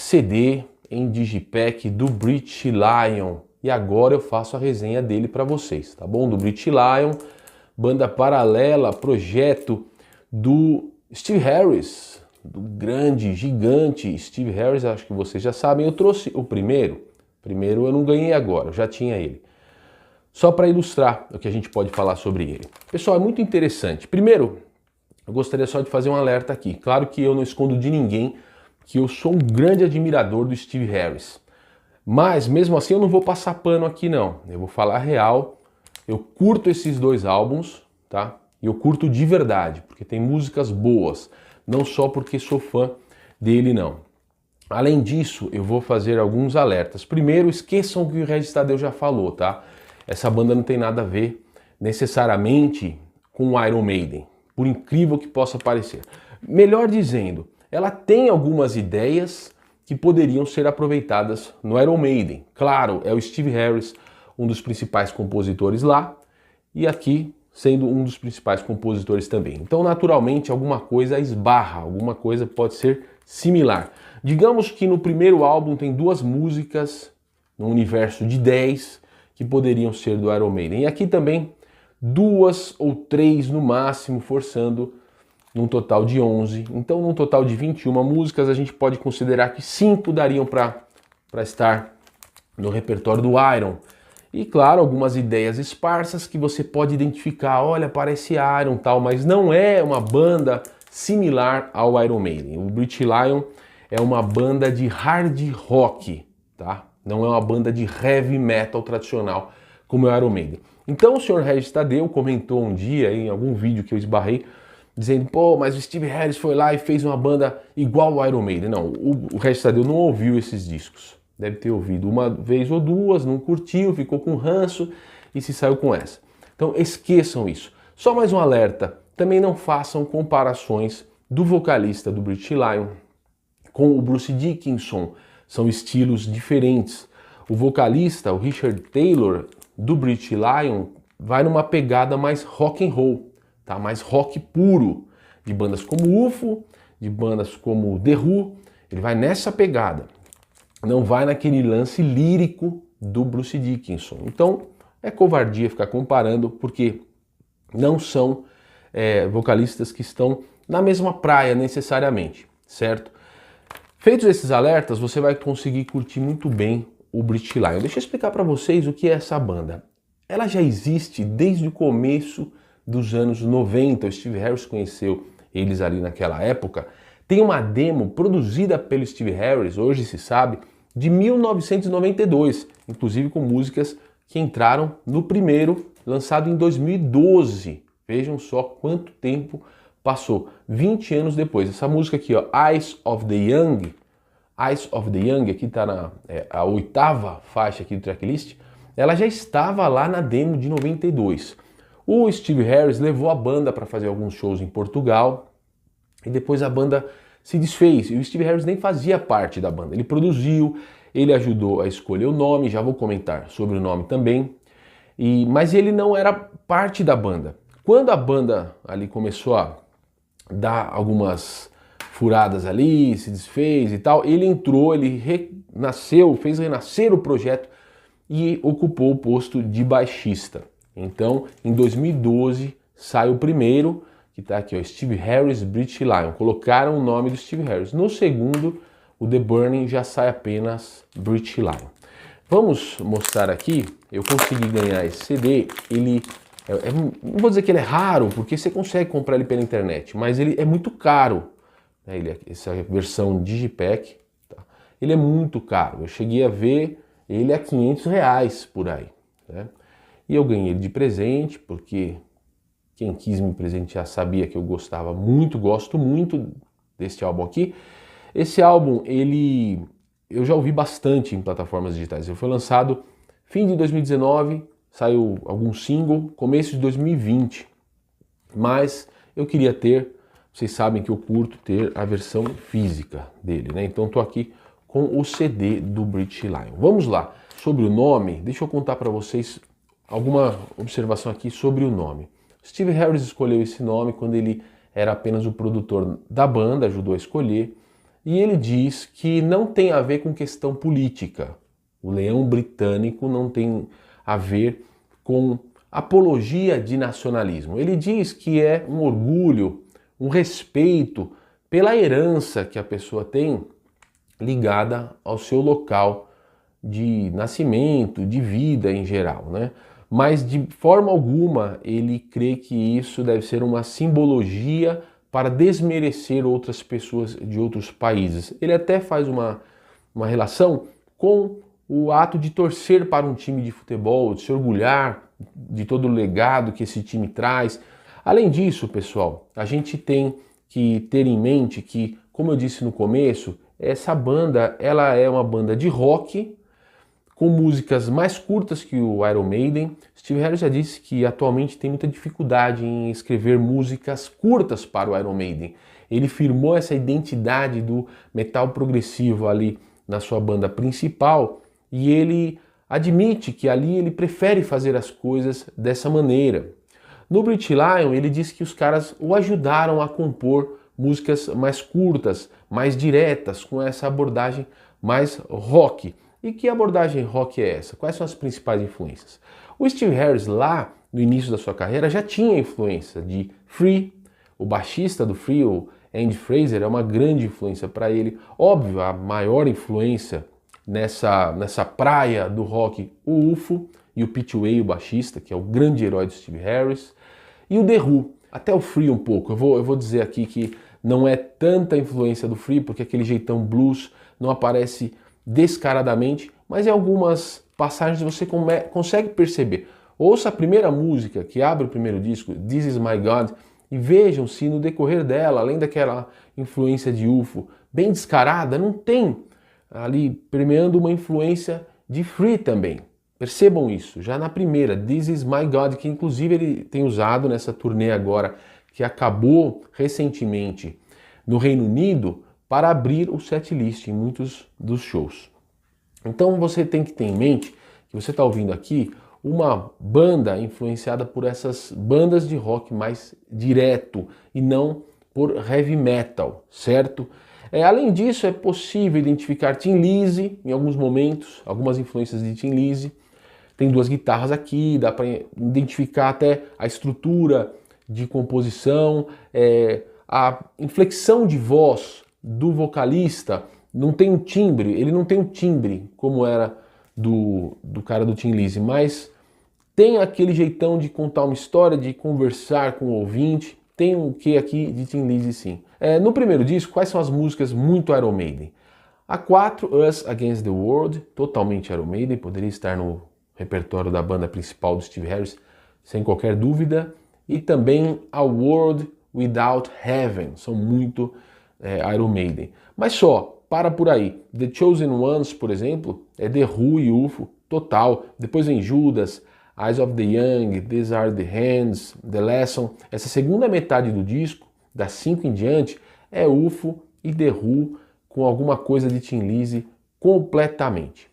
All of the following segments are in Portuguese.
CD em digipack do British Lion. E agora eu faço a resenha dele para vocês, tá bom? Do British Lion, banda paralela, projeto do Steve Harris, do grande, gigante Steve Harris, acho que vocês já sabem. Eu trouxe o primeiro eu não ganhei agora, eu já tinha ele. Só para ilustrar o que a gente pode falar sobre ele. Pessoal, é muito interessante. Primeiro, eu gostaria só de fazer um alerta aqui. Claro que eu não escondo de ninguém que eu sou um grande admirador do Steve Harris. Mas, mesmo assim, eu não vou passar pano aqui, não. Eu vou falar real. Eu curto esses dois álbuns, tá? E eu curto de verdade, porque tem músicas boas. Não só porque sou fã dele, não. Além disso, eu vou fazer alguns alertas. Primeiro, esqueçam o que o Regis Tadeu já falou, tá? Essa banda não tem nada a ver necessariamente com o Iron Maiden, por incrível que possa parecer. Melhor dizendo, ela tem algumas ideias que poderiam ser aproveitadas no Iron Maiden. Claro, é o Steve Harris, um dos principais compositores lá, e aqui sendo um dos principais compositores também. Então, naturalmente, alguma coisa esbarra, alguma coisa pode ser similar. Digamos que no primeiro álbum tem duas músicas, no universo de 10, que poderiam ser do Iron Maiden. E aqui também 2 ou 3 no máximo, forçando num total de 11. Então, num total de 21 músicas, a gente pode considerar que 5 dariam para estar no repertório do Iron. E claro, algumas ideias esparsas que você pode identificar, olha, parece Iron tal, mas não é uma banda similar ao Iron Maiden. O British Lion é uma banda de hard rock, tá? Não é uma banda de heavy metal tradicional como é o Iron Maiden. Então o Sr. Regis Tadeu comentou um dia em algum vídeo que eu esbarrei, dizendo, pô, mas o Steve Harris foi lá e fez uma banda igual ao Iron Maiden. Não, o Regis Tadeu não ouviu esses discos. Deve ter ouvido uma vez ou duas, não curtiu, ficou com ranço e se saiu com essa. Então esqueçam isso. Só mais um alerta, também não façam comparações do vocalista do British Lion com o Bruce Dickinson. São estilos diferentes. O vocalista, o Richard Taylor, do British Lion, vai numa pegada mais rock and roll, tá? Mais rock puro, de bandas como UFO, de bandas como The Who. Ele vai nessa pegada. Não vai naquele lance lírico do Bruce Dickinson. Então, é covardia ficar comparando, porque não são vocalistas que estão na mesma praia necessariamente, certo? Feitos esses alertas, você vai conseguir curtir muito bem o British Lion. Deixa eu explicar para vocês o que é essa banda. Ela já existe desde o começo dos anos 90. O Steve Harris conheceu eles ali naquela época. Tem uma demo produzida pelo Steve Harris, hoje se sabe, de 1992, inclusive com músicas que entraram no primeiro, lançado em 2012. Vejam só quanto tempo passou, 20 anos depois. Essa música aqui, ó, Eyes of the Young, aqui está a 8ª faixa aqui do tracklist, ela já estava lá na demo de 92. O Steve Harris levou a banda para fazer alguns shows em Portugal e depois a banda se desfez. E o Steve Harris nem fazia parte da banda. Ele produziu, ele ajudou a escolher o nome, já vou comentar sobre o nome também, mas ele não era parte da banda. Quando a banda ali começou a dar algumas furadas ali, se desfez e tal, ele entrou, ele renasceu, fez renascer o projeto e ocupou o posto de baixista. Então, em 2012, sai o primeiro, que está aqui, ó, Steve Harris British Lion. Colocaram o nome do Steve Harris. No segundo, o The Burning, já sai apenas British Lion. Vamos mostrar aqui, eu consegui ganhar esse CD, ele... não vou dizer que ele é raro, porque você consegue comprar ele pela internet, mas ele é muito caro. Essa versão Digipack, tá? Ele é muito caro. Eu cheguei a ver ele a R$500 por aí, né? E eu ganhei ele de presente, porque quem quis me presentear sabia que eu gostava muito, gosto muito desse álbum aqui. Esse álbum, eu já ouvi bastante em plataformas digitais. Ele foi lançado fim de 2019, saiu algum single, começo de 2020. Mas eu queria ter, vocês sabem que eu curto ter a versão física dele, né? Então estou aqui com o CD do British Lion. Vamos lá. Sobre o nome, deixa eu contar para vocês alguma observação aqui sobre o nome. Steve Harris escolheu esse nome quando ele era apenas o produtor da banda, ajudou a escolher, e ele diz que não tem a ver com questão política. O leão britânico não tem a ver com apologia de nacionalismo. Ele diz que é um orgulho, um respeito pela herança que a pessoa tem ligada ao seu local de nascimento, de vida em geral, né? Mas de forma alguma ele crê que isso deve ser uma simbologia para desmerecer outras pessoas de outros países. Ele até faz uma relação com o ato de torcer para um time de futebol, de se orgulhar de todo o legado que esse time traz. Além disso, pessoal, a gente tem que ter em mente que, como eu disse no começo, essa banda ela é uma banda de rock com músicas mais curtas que o Iron Maiden. Steve Harris já disse que atualmente tem muita dificuldade em escrever músicas curtas para o Iron Maiden. Ele firmou essa identidade do metal progressivo ali na sua banda principal e ele admite que ali ele prefere fazer as coisas dessa maneira. No Brit Lion ele disse que os caras o ajudaram a compor músicas mais curtas, mais diretas, com essa abordagem mais rock. E que abordagem rock é essa? Quais são as principais influências? O Steve Harris lá no início da sua carreira já tinha influência de Free, o baixista do Free, o Andy Fraser, é uma grande influência para ele. Óbvio, a maior influência nessa praia do rock, o UFO e o Pete Way, o baixista, que é o grande herói do Steve Harris, e o The Who, até o Free um pouco. Eu vou dizer aqui que não é tanta influência do Free, porque aquele jeitão blues não aparece descaradamente, mas em algumas passagens você consegue perceber. Ouça a primeira música que abre o primeiro disco, This Is My God, e vejam se no decorrer dela, além daquela influência de UFO bem descarada, não tem ali permeando uma influência de Free também. Percebam isso, já na primeira, This Is My God, que inclusive ele tem usado nessa turnê agora, que acabou recentemente no Reino Unido, para abrir o setlist em muitos dos shows. Então você tem que ter em mente que você está ouvindo aqui uma banda influenciada por essas bandas de rock mais direto e não por heavy metal, certo? Além disso, é possível identificar Tin Lizzy em alguns momentos, algumas influências de Tin Lizzy. Tem duas guitarras aqui, dá para identificar até a estrutura de composição, a inflexão de voz do vocalista não tem um timbre, ele não tem um timbre como era do cara do Tin Lizzy, mas tem aquele jeitão de contar uma história, de conversar com o ouvinte, tem um quê aqui de Tin Lizzy sim. No primeiro disco, quais são as músicas muito Iron Maiden? A 4, Us Against the World, totalmente Iron Maiden, poderia estar no repertório da banda principal do Steve Harris, sem qualquer dúvida, e também A World Without Heaven, são muito Iron Maiden. Mas só, para por aí. The Chosen Ones, por exemplo, é The Who e UFO, total. Depois vem Judas, Eyes of the Young, These Are the Hands, The Lesson. Essa segunda metade do disco, das 5 em diante, é UFO e The Who, com alguma coisa de Tin Lizzy completamente.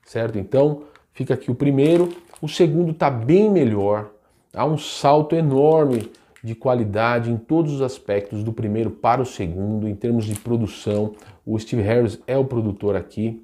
Certo? Então, fica aqui o primeiro. O segundo está bem melhor. Há um salto enorme de qualidade em todos os aspectos do primeiro para o segundo, em termos de produção. O Steve Harris é o produtor aqui,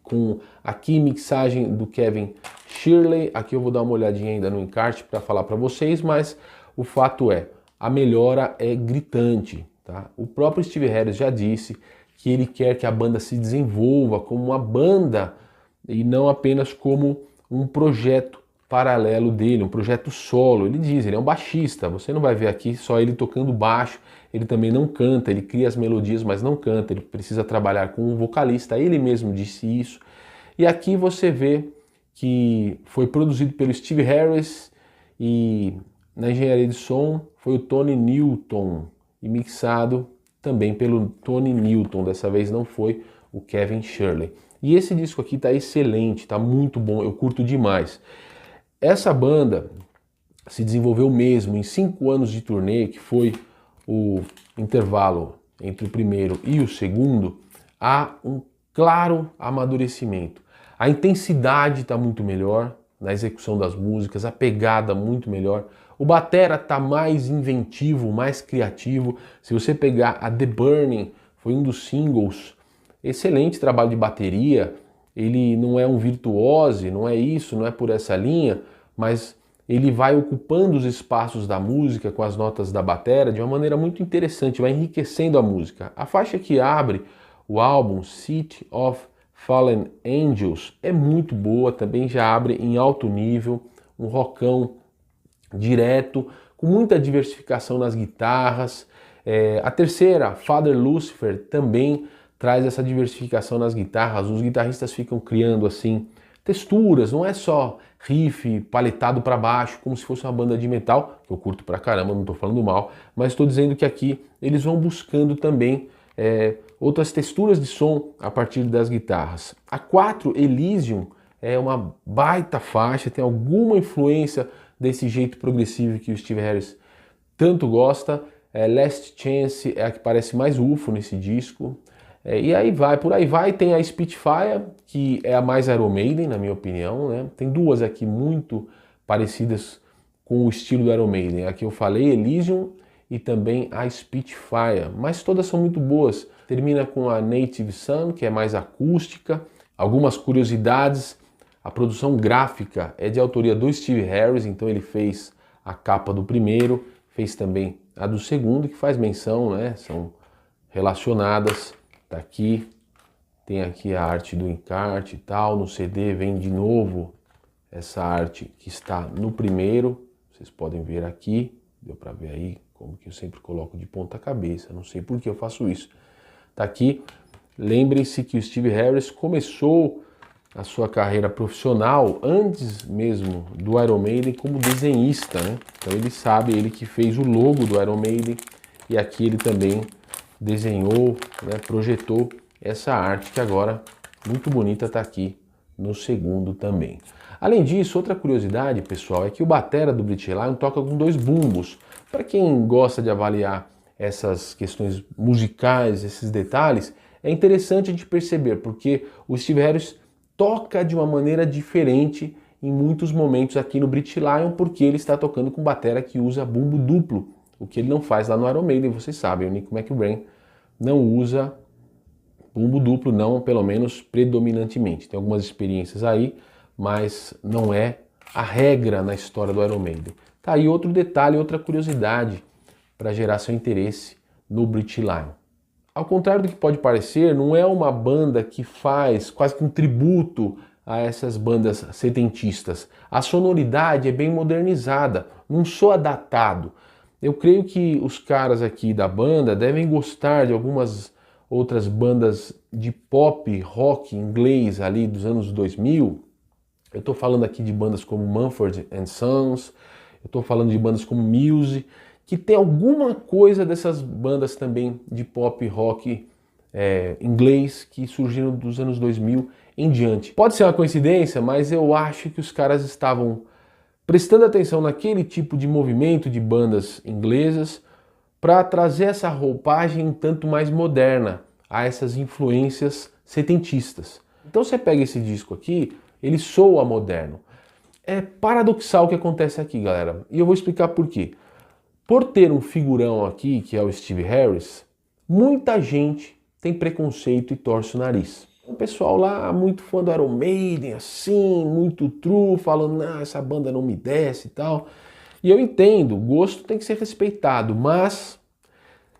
com aqui mixagem do Kevin Shirley. Aqui eu vou dar uma olhadinha ainda no encarte para falar para vocês, mas o fato é, a melhora é gritante. Tá? O próprio Steve Harris já disse que ele quer que a banda se desenvolva como uma banda e não apenas como um projeto paralelo dele, um projeto solo. Ele diz, ele é um baixista, você não vai ver aqui só ele tocando baixo, ele também não canta, ele cria as melodias, mas não canta, ele precisa trabalhar com um vocalista, ele mesmo disse isso. E aqui você vê que foi produzido pelo Steve Harris e na engenharia de som foi o Tony Newton e mixado também pelo Tony Newton, dessa vez não foi o Kevin Shirley. E esse disco aqui tá excelente, tá muito bom, eu curto demais. Essa banda se desenvolveu mesmo em 5 anos de turnê, que foi o intervalo entre o primeiro e o segundo, há um claro amadurecimento. A intensidade está muito melhor na execução das músicas, a pegada muito melhor. O batera está mais inventivo, mais criativo. Se você pegar a The Burning, foi um dos singles. Excelente trabalho de bateria, ele não é um virtuose, não é isso, não é por essa linha, mas ele vai ocupando os espaços da música com as notas da bateria de uma maneira muito interessante, vai enriquecendo a música. A faixa que abre o álbum, City of Fallen Angels, é muito boa, também já abre em alto nível, um rockão direto, com muita diversificação nas guitarras. A terceira, Father Lucifer, também traz essa diversificação nas guitarras, os guitarristas ficam criando assim texturas, não é só riff paletado para baixo, como se fosse uma banda de metal, que eu curto pra caramba, não estou falando mal, mas estou dizendo que aqui eles vão buscando também outras texturas de som a partir das guitarras. A 4, Elysium, é uma baita faixa, tem alguma influência desse jeito progressivo que o Steve Harris tanto gosta. Last Chance é a que parece mais UFO nesse disco. E aí vai, por aí vai, tem a Spitfire, que é a mais Iron Maiden, na minha opinião, né? Tem duas aqui muito parecidas com o estilo do Iron Maiden. Aqui eu falei, Elysium e também a Spitfire, mas todas são muito boas. Termina com a Native Son, que é mais acústica. Algumas curiosidades, a produção gráfica é de autoria do Steve Harris, então ele fez a capa do primeiro, fez também a do segundo, que faz menção, né? São relacionadas. Tá aqui, tem aqui a arte do encarte e tal, no CD vem de novo essa arte que está no primeiro, vocês podem ver aqui, deu para ver aí como que eu sempre coloco de ponta cabeça, não sei por que eu faço isso. Tá aqui, lembrem-se que o Steve Harris começou a sua carreira profissional antes mesmo do Iron Maiden como desenhista, né? Então ele sabe, ele que fez o logo do Iron Maiden e aqui ele também desenhou, né, projetou essa arte que agora, muito bonita, está aqui no segundo também. Além disso, outra curiosidade, pessoal, é que o batera do Britch Lion toca com 2 bumbos. Para quem gosta de avaliar essas questões musicais, esses detalhes, é interessante a gente perceber, porque o Steve Harris toca de uma maneira diferente em muitos momentos aqui no Britch Lion, porque ele está tocando com batera que usa bumbo duplo, o que ele não faz lá no Iron Maiden, vocês sabem, o Nick McBrain não usa bumbo duplo, não, pelo menos predominantemente. Tem algumas experiências aí, mas não é a regra na história do Iron Maiden. Tá aí outro detalhe, outra curiosidade para gerar seu interesse no Britch Lion. Ao contrário do que pode parecer, não é uma banda que faz quase que um tributo a essas bandas setentistas. A sonoridade é bem modernizada, não soa datado. Eu creio que os caras aqui da banda devem gostar de algumas outras bandas de pop, rock inglês ali dos anos 2000. Eu estou falando aqui de bandas como Mumford & Sons, eu estou falando de bandas como Muse, que tem alguma coisa dessas bandas também de pop, rock inglês que surgiram dos anos 2000 em diante. Pode ser uma coincidência, mas eu acho que os caras estavam prestando atenção naquele tipo de movimento de bandas inglesas para trazer essa roupagem um tanto mais moderna a essas influências setentistas. Então você pega esse disco aqui, ele soa moderno. É paradoxal o que acontece aqui, galera, e eu vou explicar por quê. Por ter um figurão aqui, que é o Steve Harris, muita gente tem preconceito e torce o nariz. O pessoal lá, muito fã do Iron Maiden, assim, muito true, falando, não, essa banda não me desce e tal. E eu entendo, o gosto tem que ser respeitado, mas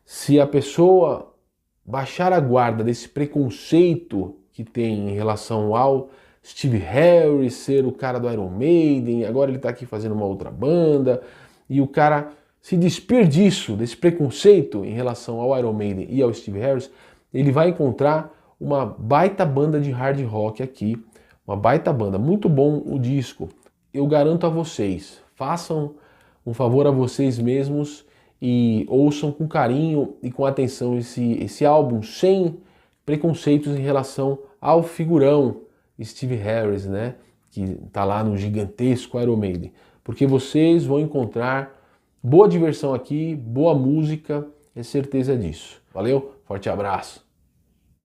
se a pessoa baixar a guarda desse preconceito que tem em relação ao Steve Harris ser o cara do Iron Maiden, agora ele tá aqui fazendo uma outra banda, e o cara se despir disso, desse preconceito em relação ao Iron Maiden e ao Steve Harris, ele vai encontrar uma baita banda de hard rock aqui, uma baita banda, muito bom o disco. Eu garanto a vocês, façam um favor a vocês mesmos e ouçam com carinho e com atenção esse álbum, sem preconceitos em relação ao figurão Steve Harris, né, que tá lá no gigantesco Iron Maiden, porque vocês vão encontrar boa diversão aqui, boa música, é certeza disso. Valeu, forte abraço!